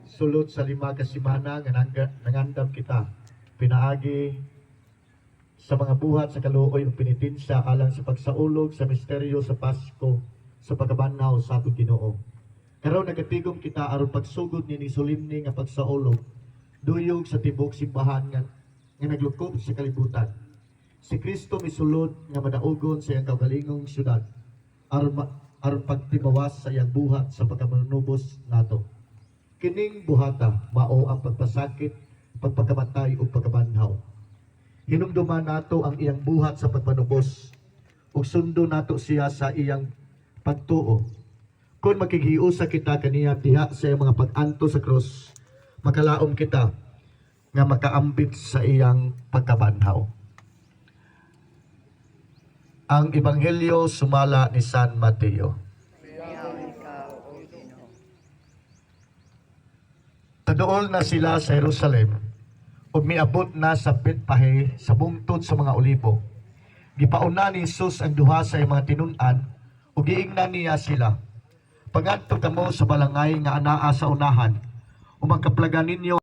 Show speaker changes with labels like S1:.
S1: sulod sa 5 ka semana nga nangandam kita pinaagi sa mga buhat sa kaluoy ug penitensya alang sa pagsaulog sa misteryo sa Pasko sa pagkabanhaw sa atong Ginoo. Karon nagatigom kita aron pagsugod ni solemne nga pagsaulog duyog sa tibok simbahan nga naglukob sa kalibutan. Si Kristo misulod nga madaugon sa iyang kaugalingong syudad aron pagtibawas sa iyang buhat sa pagkamanubos nato. Kining buhata mao ang pagpasakit, pagpakamatay ug pagkabanhaw. Hinumduman nato ang iyang buhat sa pagpanubos ug sundo nato siya sa iyang pagtuo. Kung makighiusa kita kaniya diha sa iyang mga pag-anto sa krus, makalaom kita nga makaambit sa iyang pagkabanhaw. Ang Ebanghelyo sumala ni San Mateo. Taduol na sila sa Jerusalem ug miabot na sa Betpahe sa bungtod sa mga olibo. Gipauna ni Jesus ang duha sa iyang mga tinun-an ug giingnan niya sila. Pagadto kamo sa balangay nga anaa sa unahan, ug magkaplagan ninyo